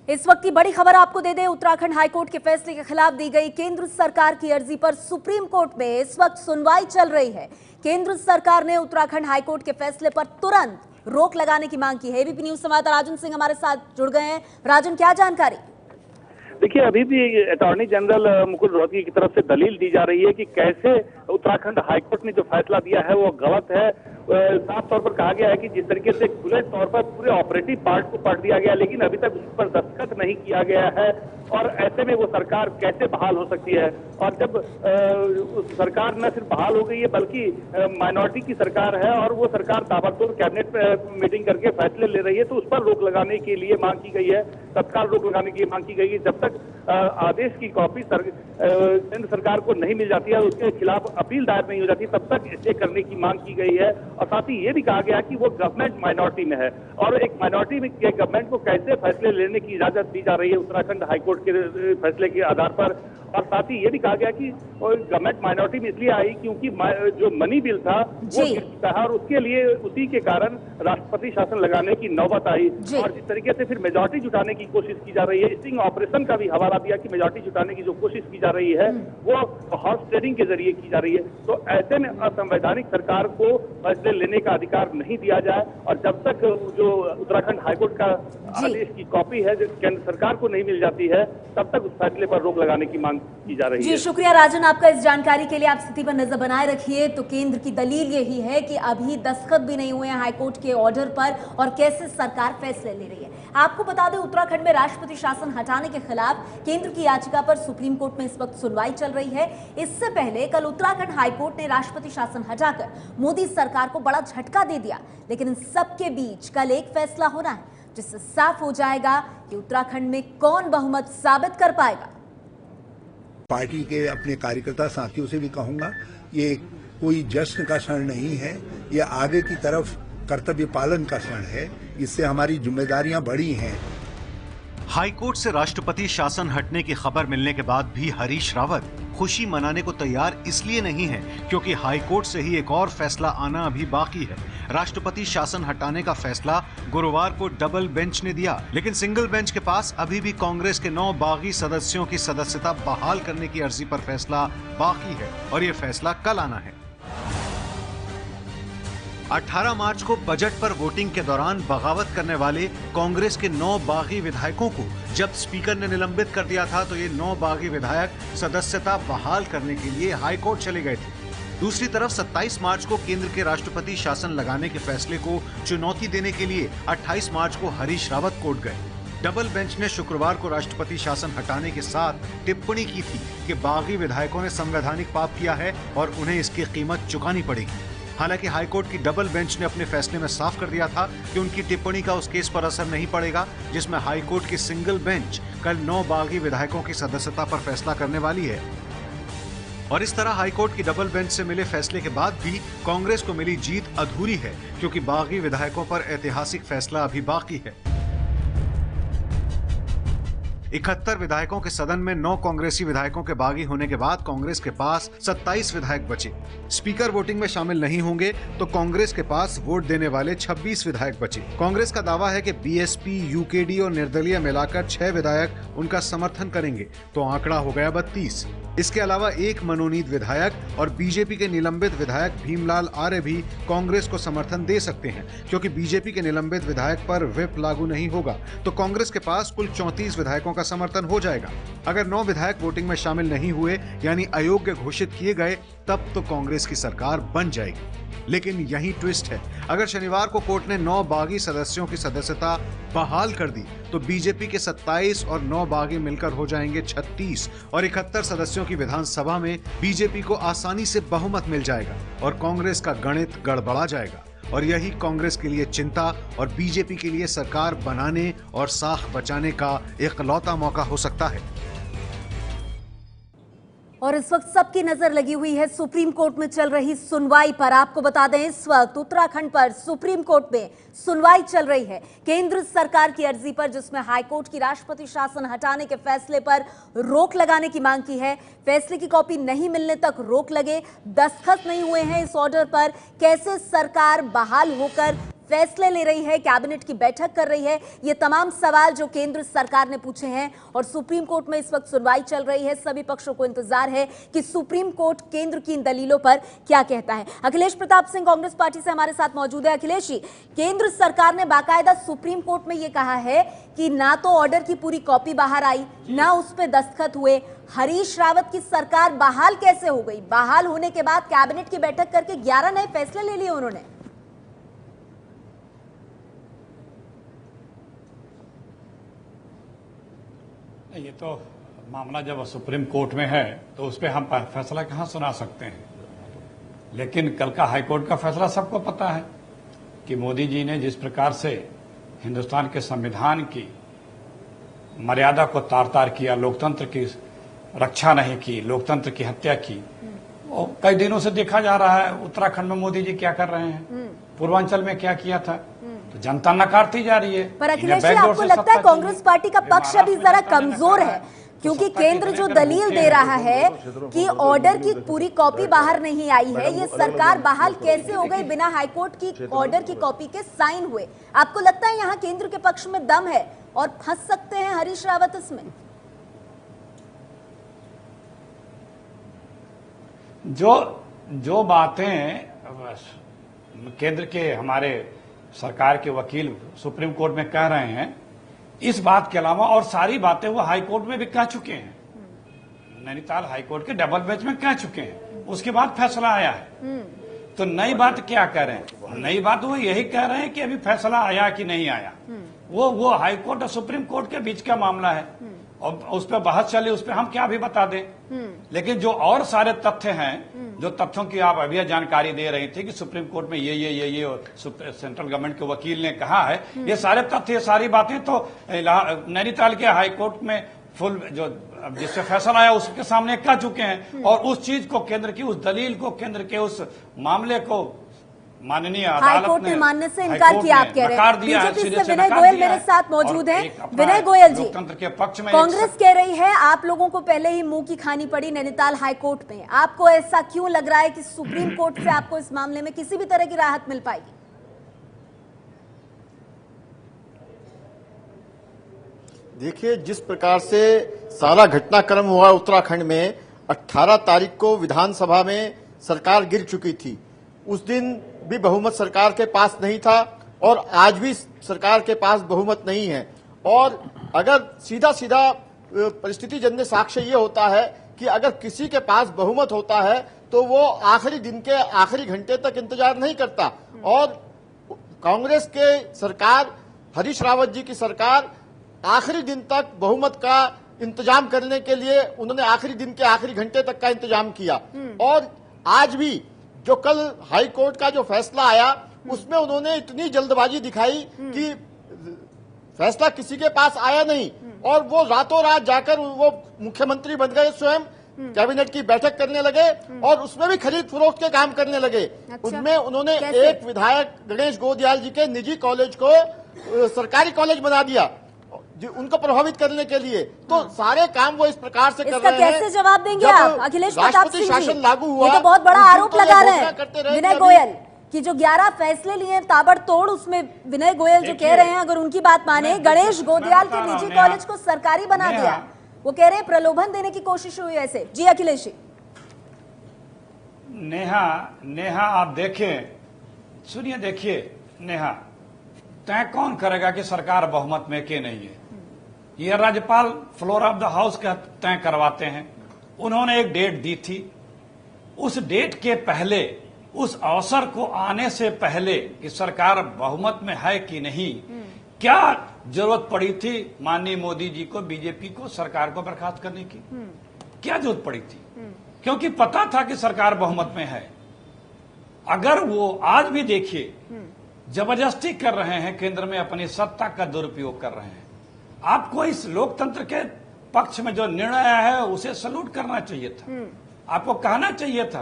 इस वक्त की बड़ी खबर आपको दे दें, उत्तराखंड हाईकोर्ट के फैसले के खिलाफ दी गई केंद्र सरकार की अर्जी पर सुप्रीम कोर्ट में इस वक्त सुनवाई चल रही है। केंद्र सरकार ने उत्तराखंड हाईकोर्ट के फैसले पर तुरंत रोक लगाने की मांग की है। एबीपी न्यूज संवाददाता राजन सिंह हमारे साथ जुड़ गए हैं। राजन, क्या जानकारी? देखिए, अभी भी अटॉर्नी जनरल मुकुल रोहतगी की तरफ से दलील दी जा रही है कि कैसे उत्तराखंड हाईकोर्ट ने जो फैसला दिया है वो गलत है। साफ तौर पर कहा गया है कि जिस तरीके से खुले तौर पर पूरे ऑपरेटिव पार्ट को पढ़ दिया गया, लेकिन अभी तक उस पर दस्तखत नहीं किया गया है, और ऐसे में वो सरकार कैसे बहाल हो सकती है। और जब सरकार न सिर्फ बहाल हो गई है बल्कि माइनॉरिटी की सरकार है और वो सरकार ताबड़तोड़ कैबिनेट मीटिंग करके फैसले ले रही है, तो उस पर रोक लगाने के लिए मांग की गई है, तत्काल रोक लगाने की मांग की गई है। जब तक आदेश की कॉपी केंद्र सरकार को नहीं मिल जाती है, उसके खिलाफ अपील दायर नहीं हो जाती, तब तक स्टे करने की मांग की गई है। और साथ ही ये भी कहा गया कि वो गवर्नमेंट माइनॉरिटी में है और एक माइनॉरिटी में के गवर्नमेंट को कैसे फैसले लेने की इजाजत दी जा रही है उत्तराखंड हाईकोर्ट के फैसले के आधार पर। और साथ ही ये भी कहा गया कि गवर्नमेंट माइनॉरिटी में इसलिए आई क्योंकि जो मनी बिल था वो गिर चुका है और उसके लिए उसी के कारण राष्ट्रपति शासन लगाने की नौबत आई। और जिस तरीके से फिर मेजॉरिटी जुटाने की कोशिश की जा रही है, स्टिंग ऑपरेशन का भी हवाला दिया कि मेजॉरिटी जुटाने की जो कोशिश की जा रही है वो हॉर्स ट्रेडिंग के जरिए की जा रही है। तो ऐसे में असंवैधानिक सरकार को फैसले लेने का अधिकार नहीं दिया जाए, और जब तक जो उत्तराखंड हाईकोर्ट का आदेश की कॉपी है जो केंद्र सरकार को नहीं मिल जाती है, तब तक उस फैसले पर रोक लगाने की मांग की जा रही है। जी शुक्रिया राजन, आपका इस जानकारी के लिए। आप स्थिति पर नजर बनाए रखिए। तो केंद्र की दलील यही है कि अभी दस्तखत भी नहीं हुए हैं हाईकोर्ट के ऑर्डर पर और कैसे सरकार फैसले ले रही है। आपको बता दें, उत्तराखंड में राष्ट्रपति शासन हटाने के खिलाफ केंद्र की याचिका पर सुप्रीम कोर्ट में इस वक्त सुनवाई चल रही है। इससे पहले कल उत्तराखंड हाईकोर्ट ने राष्ट्रपति शासन हटाकर मोदी सरकार को बड़ा झटका दे दिया, लेकिन इन सबके बीच कल एक फैसला होना है जिससे साफ हो जाएगा कि उत्तराखंड में कौन बहुमत साबित कर पाएगा। पार्टी के अपने कार्यकर्ता साथियों से भी कहूंगा, ये कोई जश्न का क्षण नहीं है, ये आगे की तरफ कर्तव्य पालन का क्षण है। इससे हमारी जिम्मेदारियां बड़ी हैं। हाईकोर्ट से राष्ट्रपति शासन हटने की खबर मिलने के बाद भी हरीश रावत खुशी मनाने को तैयार इसलिए नहीं है क्योंकि हाईकोर्ट से ही एक और फैसला आना अभी बाकी है। राष्ट्रपति शासन हटाने का फैसला गुरुवार को डबल बेंच ने दिया, लेकिन सिंगल बेंच के पास अभी भी कांग्रेस के 9 बागी सदस्यों की सदस्यता बहाल करने की अर्जी पर फैसला बाकी है और ये फैसला कल आना है। 18 मार्च को बजट पर वोटिंग के दौरान बगावत करने वाले कांग्रेस के 9 बागी विधायकों को जब स्पीकर ने निलंबित कर दिया था, तो ये 9 बागी विधायक सदस्यता बहाल करने के लिए हाईकोर्ट चले गए थे। दूसरी तरफ 27 मार्च को केंद्र के राष्ट्रपति शासन लगाने के फैसले को चुनौती देने के लिए 28 मार्च को हरीश रावत कोर्ट गए। डबल बेंच ने शुक्रवार को राष्ट्रपति शासन हटाने के साथ टिप्पणी की थी कि बागी विधायकों ने संवैधानिक पाप किया है और उन्हें इसकी कीमत चुकानी पड़ेगी। हालांकि हाईकोर्ट की डबल बेंच ने अपने फैसले में साफ कर दिया था कि उनकी टिप्पणी का उस केस पर असर नहीं पड़ेगा जिसमें हाईकोर्ट की सिंगल बेंच कल 9 बागी विधायकों की सदस्यता पर फैसला करने वाली है। और इस तरह हाईकोर्ट की डबल बेंच से मिले फैसले के बाद भी कांग्रेस को मिली जीत अधूरी है, क्योंकि बागी विधायकों पर ऐतिहासिक फैसला अभी बाकी है। 71 विधायकों के सदन में 9 कांग्रेसी विधायकों के बागी होने के बाद कांग्रेस के पास 27 विधायक बचे। स्पीकर वोटिंग में शामिल नहीं होंगे तो कांग्रेस के पास वोट देने वाले 26 विधायक बचे। कांग्रेस का दावा है कि बीएसपी, यूकेडी और निर्दलीय मिलाकर 6 विधायक उनका समर्थन करेंगे, तो आंकड़ा हो गया 32। इसके अलावा एक मनोनीत विधायक और बीजेपी के निलंबित विधायक भीमलाल आर्य भी कांग्रेस को समर्थन दे सकते हैं, क्योंकि बीजेपी के निलंबित विधायक पर व्हिप लागू नहीं होगा, तो कांग्रेस के पास कुल 34 विधायकों का समर्थन हो जाएगा। अगर 9 विधायक वोटिंग में शामिल नहीं हुए यानी अयोग्य घोषित किए गए, तब तो कांग्रेस की सरकार बन जाएगी। लेकिन यही ट्विस्ट है, अगर शनिवार को कोर्ट ने 9 बागी सदस्यों की सदस्यता बहाल कर दी तो बीजेपी के 27 और 9 बागी मिलकर हो जाएंगे 36 और 71 सदस्यों की विधानसभा में बीजेपी को आसानी से बहुमत मिल जाएगा और कांग्रेस का गणित गड़बड़ा जाएगा। और यही कांग्रेस के लिए चिंता और बीजेपी के लिए सरकार बनाने और साख बचाने का इकलौता मौका हो सकता है। और इस वक्त सबकी नजर लगी हुई है सुप्रीम कोर्ट में चल रही सुनवाई पर। आपको बता दें, इस वक्त उत्तराखंड पर सुप्रीम कोर्ट में सुनवाई चल रही है केंद्र सरकार की अर्जी पर, जिसमें हाईकोर्ट की राष्ट्रपति शासन हटाने के फैसले पर रोक लगाने की मांग की है। फैसले की कॉपी नहीं मिलने तक रोक लगे, दस्तखत नहीं हुए हैं इस ऑर्डर पर, कैसे सरकार बहाल होकर फैसले ले रही है, कैबिनेट की बैठक कर रही है? ये तमाम सवाल जो केंद्र सरकार ने पूछे हैं और सुप्रीम कोर्ट में इस वक्त सुनवाई चल रही है। सभी पक्षों को इंतजार है कि सुप्रीम कोर्ट केंद्र की इन दलीलों पर क्या कहता है। अखिलेश प्रताप सिंह कांग्रेस पार्टी से हमारे साथ मौजूद है। अखिलेश जी, केंद्र सरकार ने बाकायदा सुप्रीम कोर्ट में यह कहा है कि ना तो ऑर्डर की पूरी कॉपी बाहर आई, ना उस पर दस्तखत हुए। हरीश रावत की सरकार बहाल कैसे हो गई? बहाल होने के बाद कैबिनेट की बैठक करके 11 नए फैसले ले लिए उन्होंने। ये तो मामला जब सुप्रीम कोर्ट में है तो उस पर हम फैसला कहां सुना सकते हैं। लेकिन कल का हाईकोर्ट का फैसला सबको पता है कि मोदी जी ने जिस प्रकार से हिंदुस्तान के संविधान की मर्यादा को तार तार किया, लोकतंत्र की रक्षा नहीं की, लोकतंत्र की हत्या की, और कई दिनों से देखा जा रहा है उत्तराखंड में मोदी जी क्या कर रहे हैं, पूर्वांचल में क्या किया था, तो जनता नकारती जा रही है। पर अखिलेश जी, आपको लगता है कांग्रेस पार्टी का पक्ष अभी जरा कमजोर है? क्योंकि केंद्र जो दलील दे रहा है कि ऑर्डर की पूरी कॉपी बाहर नहीं आई है, ये सरकार बहाल कैसे हो गई बिना हाईकोर्ट की ऑर्डर की कॉपी के साइन हुए? आपको लगता है यहाँ केंद्र के पक्ष में दम है और फंस सकते हैं हरीश रावत इसमें? जो बातें केंद्र के हमारे सरकार के वकील सुप्रीम कोर्ट में कह रहे हैं, इस बात के अलावा और सारी बातें वो हाई कोर्ट में भी कह चुके हैं, नैनीताल हाई कोर्ट के डबल बेंच में कह चुके हैं, उसके बाद फैसला आया है। तो नई बात क्या कह रहे हैं? नई बात वो यही कह रहे हैं कि अभी फैसला आया कि नहीं आया, वो हाई कोर्ट और सुप्रीम कोर्ट के बीच का मामला है और उस पर बहस चले, उस पर हम क्या भी बता दें। लेकिन जो और सारे तथ्य हैं, जो तथ्यों की आप अभी जानकारी दे रही थी कि सुप्रीम कोर्ट में ये और सेंट्रल गवर्नमेंट के वकील ने कहा है, ये सारे तथ्य, ये सारी बातें तो नैनीताल के हाई कोर्ट में फुल जो जिससे फैसला आया उसके सामने कह चुके हैं। और उस चीज को केंद्र की, उस दलील को, केंद्र के उस मामले को माननीय हाईकोर्ट ने मानने से इनकार किया, आप कह रहे हैं। बीजेपी से विनय गोयल मेरे साथ मौजूद हैं। विनय गोयल जी, लोकतंत्र के पक्ष में कांग्रेस कह रही है आप लोगों को पहले ही मुंह की खानी पड़ी नैनीताल हाईकोर्ट में। आपको ऐसा क्यों लग रहा है कि सुप्रीम कोर्ट से आपको इस मामले में किसी भी तरह की राहत मिल पाएगी? देखिए, जिस प्रकार से सारा घटनाक्रम हुआ उत्तराखंड में, 18 तारीख को विधानसभा में सरकार गिर चुकी थी। उस दिन भी बहुमत सरकार के पास नहीं था और आज भी सरकार के पास बहुमत नहीं है। और अगर सीधा सीधा परिस्थिति जन्य साक्ष्य ये होता है कि अगर किसी के पास बहुमत होता है तो वो आखिरी दिन के आखिरी घंटे तक इंतजार नहीं करता। और कांग्रेस के सरकार, हरीश रावत जी की सरकार, आखिरी दिन तक बहुमत का इंतजाम करने के लिए उन्होंने आखिरी दिन के आखिरी घंटे तक का इंतजाम किया। और आज भी जो कल हाई कोर्ट का जो फैसला आया उसमें उन्होंने इतनी जल्दबाजी दिखाई कि फैसला किसी के पास आया नहीं और वो रातों रात जाकर वो मुख्यमंत्री बन गए, स्वयं कैबिनेट की बैठक करने लगे और उसमें भी खरीद फरोख्त के काम करने लगे। उसमें उन्होंने एक विधायक गणेश गोदियाल जी के निजी कॉलेज को सरकारी कॉलेज बना दिया उनको प्रभावित करने के लिए। तो सारे काम वो इस प्रकार से कर रहे हैं। कैसे जवाब देंगे आप अखिलेश प्रताप सिंह जी? शासन लागू हुआ, ये तो बहुत बड़ा आरोप लगा रहे हैं विनय गोयल कि जो 11 फैसले लिए ताबड़तोड़, उसमें विनय गोयल जो कह रहे हैं, अगर उनकी बात माने, गणेश गोदियाल के निजी कॉलेज को सरकारी बना दिया। वो कह रहे हैं प्रलोभन देने की कोशिश हुई ऐसे। जी अखिलेश जी। नेहा आप देखें, सुनिए, देखिए नेहा, तय कौन करेगा कि सरकार बहुमत में के नहीं है? ये राज्यपाल फ्लोर ऑफ द हाउस का तय करवाते हैं। उन्होंने एक डेट दी थी, उस डेट के पहले, उस अवसर को आने से पहले कि सरकार बहुमत में है कि नहीं, क्या जरूरत पड़ी थी माननीय मोदी जी को, बीजेपी को, सरकार को बर्खास्त करने की? क्या जरूरत पड़ी थी? क्योंकि पता था कि सरकार बहुमत में है। अगर वो आज भी देखिए जबरदस्ती कर रहे हैं, केंद्र में अपनी सत्ता का दुरुपयोग कर रहे हैं। आपको इस लोकतंत्र के पक्ष में जो निर्णय है उसे सल्यूट करना चाहिए था। आपको कहना चाहिए था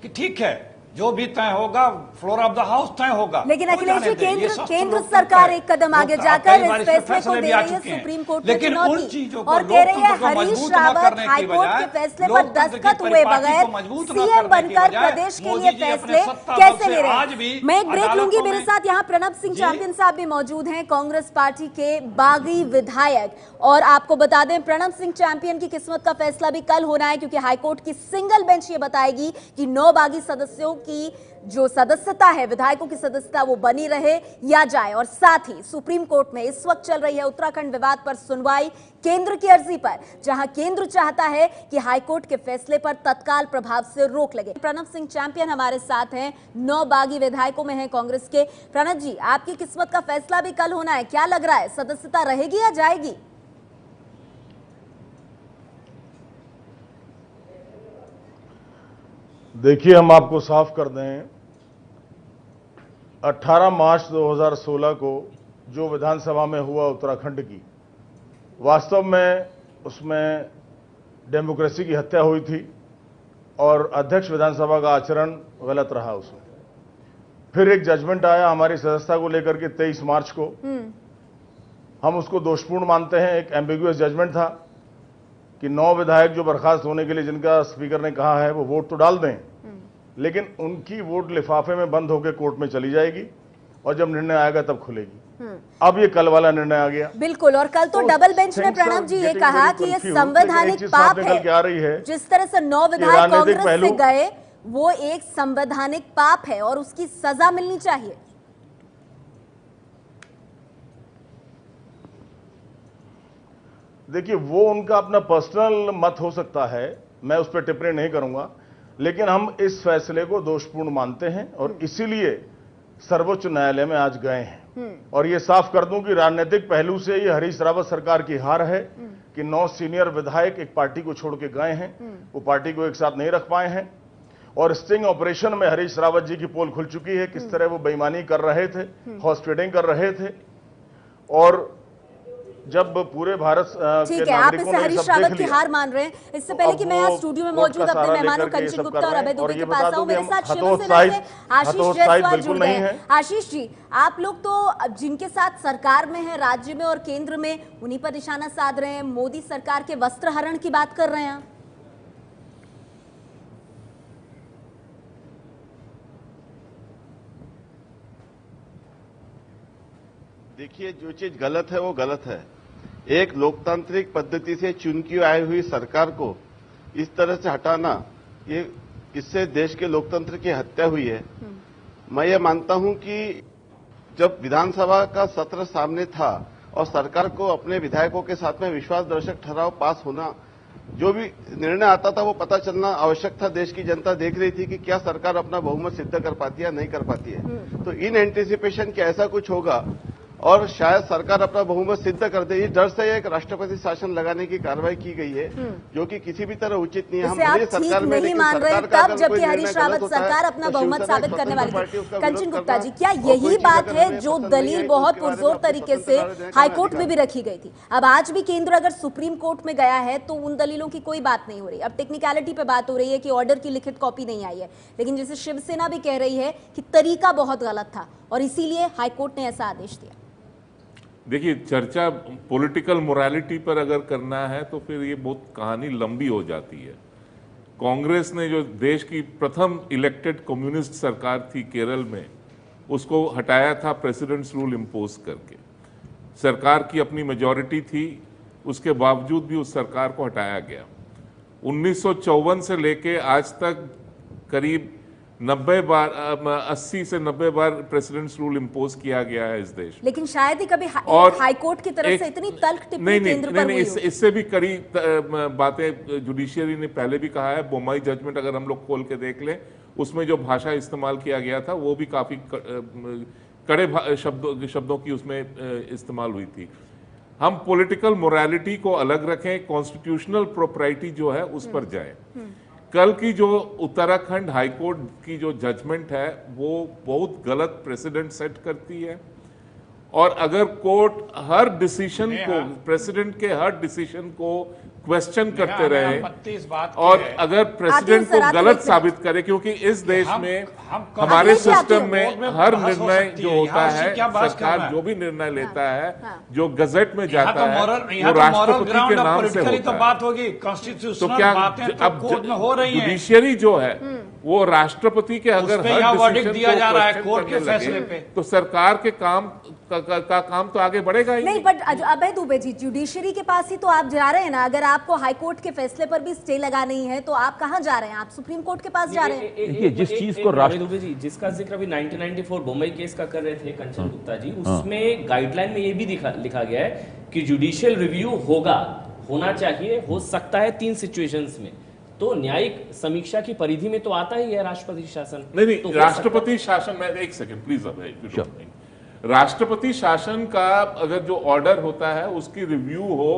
कि ठीक है, जो भी तय होगा फ्लोर ऑफ द हाउस तय होगा। लेकिन हो अखिलेश जी, जाने दें, ये सब तो केंद्र लोग सरकार तय- एक कदम आगे लोग जाकर कई बार इस इसमें फैसले को फैसले दे भी आ रही है चुके हैं। सुप्रीम कोर्ट में लेकिन उन चुनौती चीजों को और कह रही है लोकतंत्र को हरीश मजबूत न रावत करने की हाईकोर्ट बजाय, के फैसले पर लोकतंत्र की दस्तखत हुए परिपाटी बगैर को मजबूत न सीएम करने की बनकर बजाय प्रदेश के मोदी लिए जी अपने फैसले सत्ता कैसे बल से ले रहे आज भी हैं। मैं एक ब्रेक लूंगी, अदालतों मेरे में- साथ यहाँ प्रणब सिंह जी। चैंपियन साहब भी मौजूद हैं, कांग्रेस पार्टी के बागी विधायक। और आपको बता दें, प्रणब सिंह चैंपियन की किस्मत का फैसला भी कल होना है, क्योंकि हाईकोर्ट की सिंगल बेंच ये बताएगी कि 9 बागी सदस्यों की जो सदस्यता है, विधायकों की सदस्यता, वो बनी रहे या जाए। और साथ ही सुप्रीम कोर्ट में इस वक्त चल रही है उत्तराखंड विवाद पर सुनवाई केंद्र की अर्जी पर, जहां केंद्र चाहता है कि हाईकोर्ट के फैसले पर तत्काल प्रभाव से रोक लगे। प्रणब सिंह चैंपियन हमारे साथ हैं, 9 बागी विधायकों में हैं कांग्रेस के। प्रणब जी, आपकी किस्मत का फैसला भी कल होना है, क्या लग रहा है, सदस्यता रहेगी या जाएगी? देखिए, हम आपको साफ कर दें, 18 मार्च 2016 को जो विधानसभा में हुआ उत्तराखंड की, वास्तव में उसमें डेमोक्रेसी की हत्या हुई थी और अध्यक्ष विधानसभा का आचरण गलत रहा उसमें। फिर एक जजमेंट आया हमारी सदस्यता को लेकर के 23 मार्च को, हम उसको दोषपूर्ण मानते हैं। एक एम्बिगुअस जजमेंट था कि 9 विधायक जो बर्खास्त होने के लिए जिनका स्पीकर ने कहा है वो वोट तो डाल दें, लेकिन उनकी वोट लिफाफे में बंद होकर कोर्ट में चली जाएगी और जब निर्णय आएगा तब खुलेगी। अब ये कल वाला निर्णय आ गया। बिल्कुल, और कल तो डबल बेंच ने प्रणब जी ये कहा कि ये संवैधानिक पाप है। जिस तरह से 9 विधायक कांग्रेस से गए, वो एक संवैधानिक पाप है और उसकी सजा मिलनी चाहिए। देखिए, वो उनका अपना पर्सनल मत हो सकता है, मैं उस पर टिप्पणी नहीं करूंगा, लेकिन हम इस फैसले को दोषपूर्ण मानते हैं और इसीलिए सर्वोच्च न्यायालय में आज गए हैं। और ये साफ कर दूं कि राजनीतिक पहलू से ये हरीश रावत सरकार की हार है कि 9 सीनियर विधायक एक पार्टी को छोड़ के गए हैं, वो पार्टी को एक साथ नहीं रख पाए हैं। और स्टिंग ऑपरेशन में हरीश रावत जी की पोल खुल चुकी है, किस तरह वो बेईमानी कर रहे थे, हॉर्स ट्रेडिंग कर रहे थे। और जब पूरे भारत ठीक है, आप इसे हरीश रावत की हार मान रहे हैं। इससे पहले कि मैं यहाँ स्टूडियो में मौजूद अपने मेहमानों कंचन गुप्ता और अभय दुबे के पास आऊं, मेरे साथ शिवसेना से आशीष जायसवाल जुड़ गए हैं। आशीष जी, आप लोग तो जिनके साथ सरकार में है, राज्य में और केंद्र में, उन्हीं पर निशाना साध रहे हैं, मोदी सरकार के वस्त्र हरण की बात कर रहे हैं। देखिए, जो चीज गलत है वो गलत है। एक लोकतांत्रिक पद्धति से चुन की आई हुई सरकार को इस तरह से हटाना, ये इससे देश के लोकतंत्र की हत्या हुई है। मैं ये मानता हूं कि जब विधानसभा का सत्र सामने था और सरकार को अपने विधायकों के साथ में विश्वासदर्शक ठहराव पास होना, जो भी निर्णय आता था वो पता चलना आवश्यक था। देश की जनता देख रही थी कि क्या सरकार अपना बहुमत सिद्ध कर पाती है या नहीं कर पाती है। तो इन एंटीसिपेशन कि ऐसा कुछ होगा और शायद सरकार अपना बहुमत सिद्ध कर दे, इस डर से एक राष्ट्रपति शासन लगाने की कार्रवाई की गई है, जो कि किसी भी तरह उचित नहीं है। इसे आप ठीक नहीं मान रहे तब, जबकि हरीश रावत सरकार अपना बहुमत साबित करने वाली थी। कंचन गुप्ता जी, क्या यही बात है जो दलील बहुत पुरजोर तरीके से हाईकोर्ट में भी रखी गई थी? अब आज भी केंद्र अगर सुप्रीम कोर्ट में गया है तो उन दलीलों की कोई बात नहीं हो रही। अब टेक्निकलिटी पे बात हो रही है कि ऑर्डर की लिखित कॉपी नहीं आई है, लेकिन जैसे शिवसेना भी कह रही है कि तरीका बहुत गलत था और इसीलिए हाईकोर्ट ने ऐसा आदेश दिया। देखिए, चर्चा पॉलिटिकल मोरालिटी पर अगर करना है तो फिर ये बहुत कहानी लंबी हो जाती है। कांग्रेस ने जो देश की प्रथम इलेक्टेड कम्युनिस्ट सरकार थी केरल में, उसको हटाया था प्रेसिडेंट्स रूल इम्पोज करके। सरकार की अपनी मेजॉरिटी थी, उसके बावजूद भी उस सरकार को हटाया गया। 1954 से लेके आज तक करीब 80 से 90 बार प्रेसिडेंट्स रूल इम्पोज किया गया है इस देश। लेकिन शायद ही कभी हाईकोर्ट की तरफ से इतनी तल्ख टिप्पणी केंद्र पर हुई हो। इससे भी कड़ी बातें जुडिशियरी ने पहले भी कहा है। बोम्बई जजमेंट अगर हम लोग खोल के देख लें, उसमें जो भाषा इस्तेमाल किया गया था वो भी काफी कड़े शब्दों की उसमें इस्तेमाल हुई थी। हम पॉलिटिकल मोरालिटी को अलग रखें, कॉन्स्टिट्यूशनल प्रोप्राइटी जो है उस पर जाएं। कल की जो उत्तराखंड हाईकोर्ट की जो जजमेंट है वो बहुत गलत प्रेसिडेंट सेट करती है। और अगर कोर्ट हर डिसीजन को, प्रेसिडेंट के हर डिसीजन को क्वेश्चन करते मेरा रहे आपत्ति इस बात की और है। अगर प्रेसिडेंट सर, को आते गलत हैं। साबित करे, क्योंकि इस देश हम- में हम हमारे आते हैं। सिस्टम कोर्ट में में हर बहस हो निर्णय सकती जो है, होता यहाँ उससे है, क्या बहस सरकार करना है? जो भी निर्णय लेता है, हाँ। जो गजट में यहाँ जाता तो है, मॉरल, यहाँ वो तो मॉरल राष्ट्रपति ग्राउंड के ऑफ नाम से पॉलिटिकली होता तो है। बात होगी, तो कॉन्स्टिट्यूशनल क्या बातें तो कोर्ट में हो रही हैं। जुडिशियरी जो है वो राष्ट्रपति के अगर उस पे हर यहाँ वर्डिक्ट डिसीजन दिया को जा रहा है क्वेश्चन कोर्ट के करने फैसले लगे, पे। तो सरकार के काम का काम तो आगे बढ़ेगा ही नहीं, बट अभय दुबे जी, जुडिशरी के पास ही तो आप जा रहे हैं ना। अगर आपको हाईकोर्ट के फैसले पर भी स्टे लगानी है तो आप कहाँ जा रहे हैं? आप सुप्रीम कोर्ट के पास जा रहे हैं। देखिए, जिस चीज को राष्ट्र दुबे जी जिसका जिक्र अभी 1994 बम्बई केस का कर रहे थे कंचन गुप्ता जी, उसमें गाइडलाइन में ये भी लिखा गया है कि जुडिशियल रिव्यू होना चाहिए, हो सकता है 3 सिचुएशंस में। तो न्यायिक समीक्षा की परिधि में तो आता ही है राष्ट्रपति शासन। नहीं, तो राष्ट्रपति शासन में एक सेकंड प्लीज अभय, राष्ट्रपति शासन का अगर जो ऑर्डर होता है उसकी रिव्यू हो,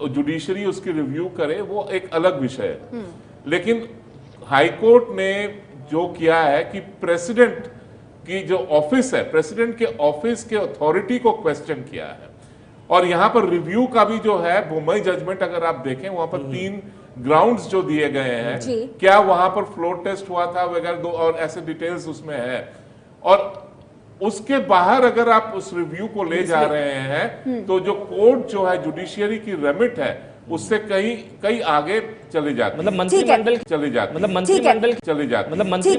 जुडिशरी उसकी रिव्यू करे, वो एक अलग विषय है। लेकिन हाईकोर्ट ने जो किया है कि प्रेसिडेंट की जो ऑफिस है, प्रेसिडेंट के ऑफिस के अथॉरिटी को क्वेश्चन किया है। और यहां पर रिव्यू का भी जो है बुम्बई जजमेंट अगर आप देखें, वहां पर 3 ग्राउंड्स जो दिए गए हैं, क्या वहां पर फ्लोर टेस्ट हुआ था वगैरह, 2 और ऐसे डिटेल्स उसमें है। और उसके बाहर अगर आप उस रिव्यू को ले जा रहे हैं तो जो कोर्ट जो है जुडिशियरी की रेमिट है उससे कई आगे चले जाते, मतलब मंत्रिमंडल चले जाते, मतलब मंत्रिमंडल चले जाते, मतलब मंत्री